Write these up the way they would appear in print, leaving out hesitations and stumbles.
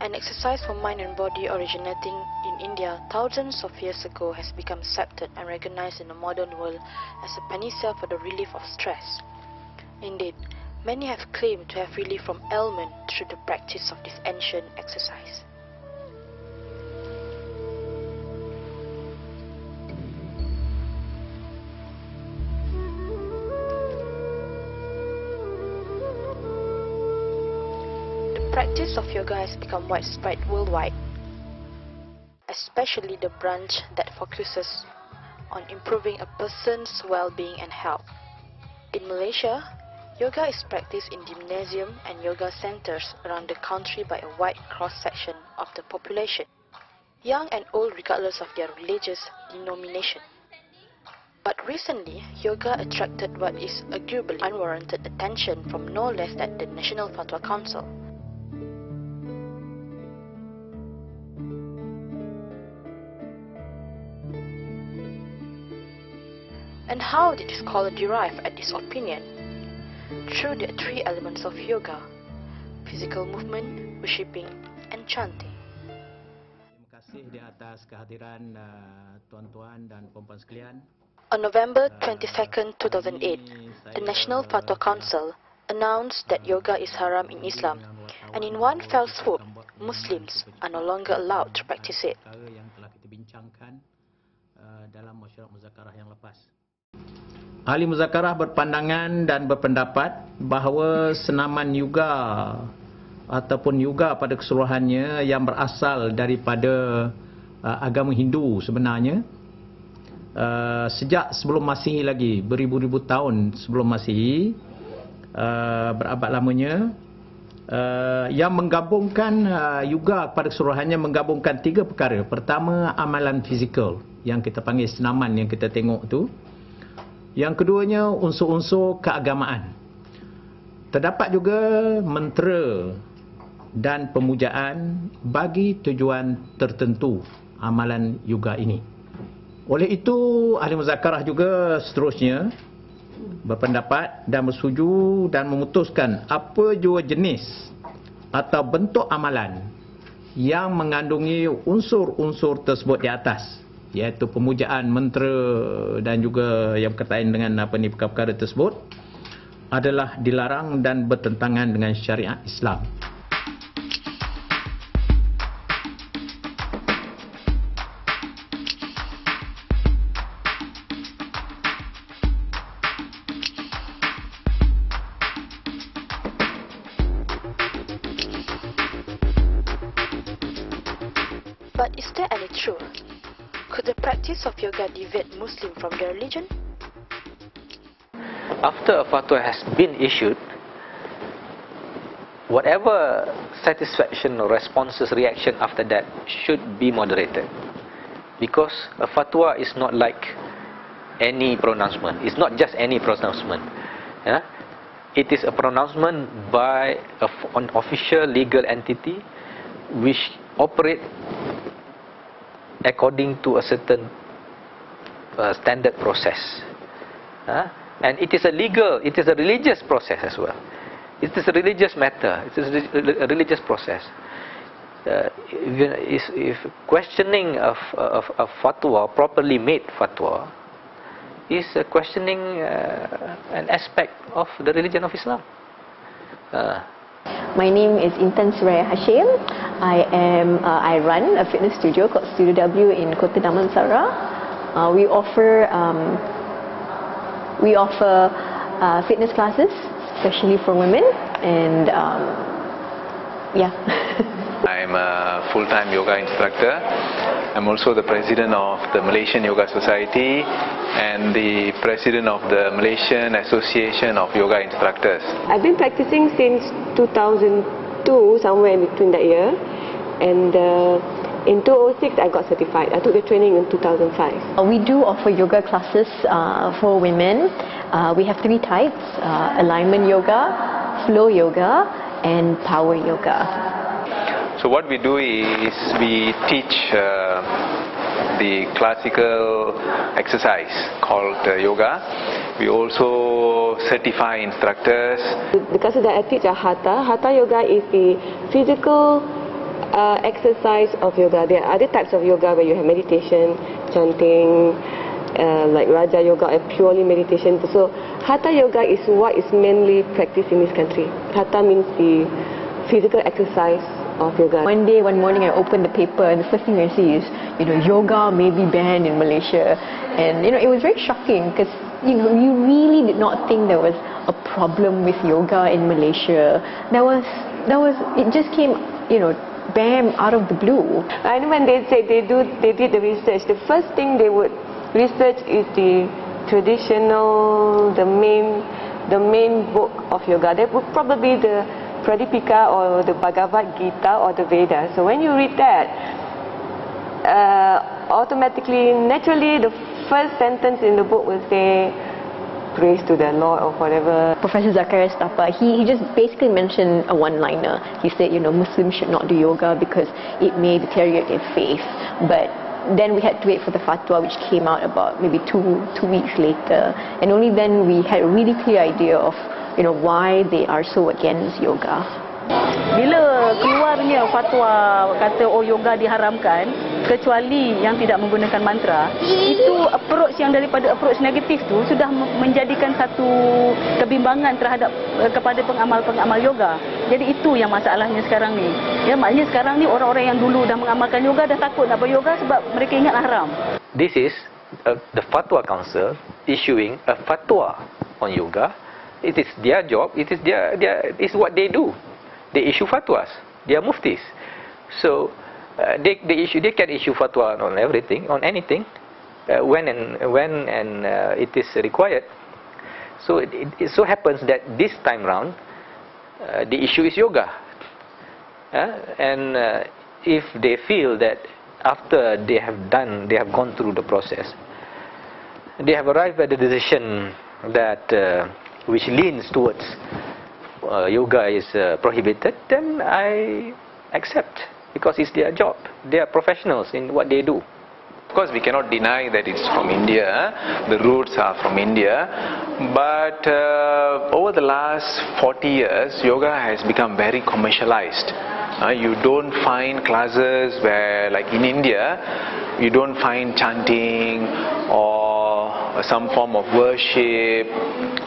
An exercise for mind and body originating in India thousands of years ago has become accepted and recognized in the modern world as a panacea for the relief of stress. Indeed, many have claimed to have relief from ailment through the practice of this ancient exercise. The practice of yoga has become widespread worldwide, especially the branch that focuses on improving a person's well-being and health. In Malaysia, yoga is practiced in gymnasium and yoga centers around the country by a wide cross-section of the population, young and old regardless of their religious denomination. But recently, yoga attracted what is arguably unwarranted attention from no less than the National Fatwa Council. And how did the scholar derive at this opinion? Through the three elements of yoga: physical movement, worshipping, and chanting. Terima kasih di atas kehadiran tuan-tuan dan puan-puan sekalian. On November 22, 2008, the National Fatwa Council announced that yoga is haram in Islam, and in one fell swoop, Muslims are no longer allowed to practice it. Yang telah kita bincangkan dalam masyarakat muzakarah yang lepas. Ahli muzakarah berpandangan dan berpendapat bahawa senaman yoga ataupun yoga pada keseluruhannya yang berasal daripada agama Hindu sebenarnya sejak sebelum Masihi lagi, beribu-ribu tahun sebelum Masihi, berabad lamanya, yang menggabungkan yoga pada keseluruhannya menggabungkan tiga perkara. Pertama, amalan fizikal yang kita panggil senaman yang kita tengok tu. Yang keduanya, unsur-unsur keagamaan. Terdapat juga mentera dan pemujaan bagi tujuan tertentu amalan yoga ini. Oleh itu, ahli muzakarah juga seterusnya berpendapat dan bersetuju dan memutuskan apa jua jenis atau bentuk amalan yang mengandungi unsur-unsur tersebut di atas, iaitu pemujaan, mentera dan juga yang berkaitan dengan perkara-perkara tersebut adalah dilarang dan bertentangan dengan syariat Islam. But is there any truth? Could the practice of yoga deviate Muslim from their religion? After a fatwa has been issued, whatever satisfaction or responses, reaction after that should be moderated. Because a fatwa is not like any pronouncement. It's not just any pronouncement. Yeah? It is a pronouncement by an official legal entity which operate according to a certain standard process. And it is a religious process as well. It is a religious matter. It is a religious process. If questioning of fatwa, properly made fatwa, is questioning an aspect of the religion of Islam. My name is Intan Suraya Hashim. I run a fitness studio called Studio W in Kota Damansara. We offer fitness classes, especially for women, and yeah. I'm a full-time yoga instructor. I'm also the president of the Malaysian Yoga Society and the president of the Malaysian Association of Yoga Instructors. I've been practicing since 2002, somewhere in between that year, and in 2006 I got certified. I took the training in 2005. We do offer yoga classes for women. We have three types: alignment yoga, flow yoga, and power yoga. So what we do is we teach the classical exercise called yoga. We also certify instructors. The classes that I teach are Hatha. Hatha yoga is the physical exercise of yoga. There are other types of yoga where you have meditation, chanting, like Raja Yoga, purely meditation. So Hatha Yoga is what is mainly practiced in this country. Hatha means the physical exercise of yoga. One day, one morning, I opened the paper and the first thing I see is, yoga may be banned in Malaysia. And, it was very shocking because, you really did not think there was a problem with yoga in Malaysia. It just came, bam, out of the blue. And when they say they did the research, the first thing they would research is the traditional, the main book of yoga. That would probably be the Pradipika or the Bhagavad Gita or the Vedas. So when you read that, automatically, naturally, the first sentence in the book will say, praise to the Lord or whatever. Professor Zakaria Stapa, he just basically mentioned a one-liner. He said, Muslims should not do yoga because it may deteriorate their faith. But then we had to wait for the fatwa, which came out about maybe two weeks later. And only then we had a really clear idea of why they are so against yoga. Bila keluarnya fatwa kata yoga diharamkan kecuali yang tidak menggunakan mantra, itu approach yang daripada approach negatif tu sudah menjadikan satu kebimbangan kepada pengamal-pengamal yoga. Jadi itu yang masalahnya sekarang ni. Ya, maknanya sekarang ni orang-orang yang dulu dah mengamalkan yoga dah takut nak beryoga sebab mereka ingat haram. This is the Fatwa Council issuing a fatwa on yoga. It is their job. It is what they do. They issue fatwas. They are muftis. So they can issue fatwa on everything, on anything, when it is required. So it so happens that this time round, the issue is yoga. And if they feel that after they have gone through the process, they have arrived at the decision that which leans towards yoga is prohibited, then I accept, because it's their job. They are professionals in what they do. Of course, we cannot deny that it's from India. The roots are from India. But over the last 40 years, yoga has become very commercialized. You don't find classes where, like in India, you don't find chanting or some form of worship.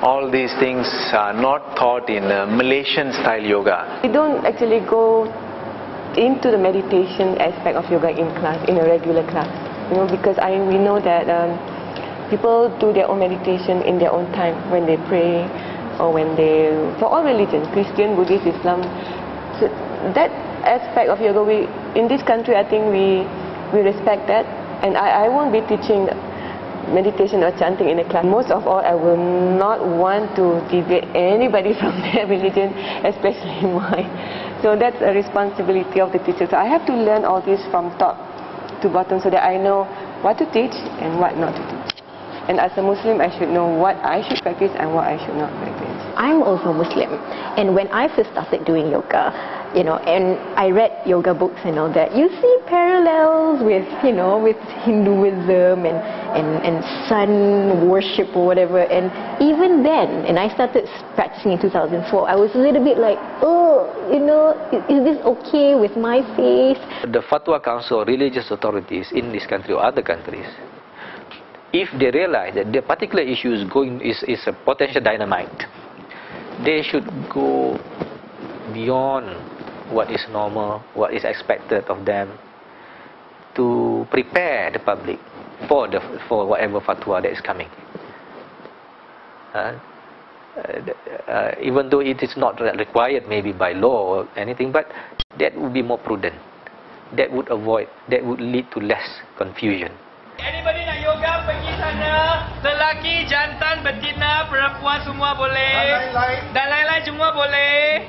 All these things are not taught in Malaysian style yoga. We don't actually go into the meditation aspect of yoga in class, in a regular class. Because we know that people do their own meditation in their own time, when they pray or when they, for all religions, Christian, Buddhist, Islam. So that aspect of yoga, in this country, I think we respect that. And I won't be teaching meditation or chanting in a class. Most of all, I will not want to deviate anybody from their religion, especially mine. So that's a responsibility of the teacher. So I have to learn all this from top to bottom so that I know what to teach and what not to teach. And as a Muslim, I should know what I should practice and what I should not practice. I'm also Muslim, and when I first started doing yoga, and I read yoga books and all that, you see parallels with, with Hinduism and sun worship or whatever. And even then, and I started practicing in 2004, I was a little bit like, is this okay with my faith? The Fatwa Council, religious authorities in this country or other countries, if they realize that the particular issue is a potential dynamite, they should go beyond what is normal, what is expected of them, to prepare the public for whatever fatwa that is coming. Even though it is not required maybe by law or anything, but that would be more prudent. That would lead to less confusion. Anybody nak yoga pergi sana, lelaki, jantan, betina, perempuan semua boleh, dan lain-lain semua boleh.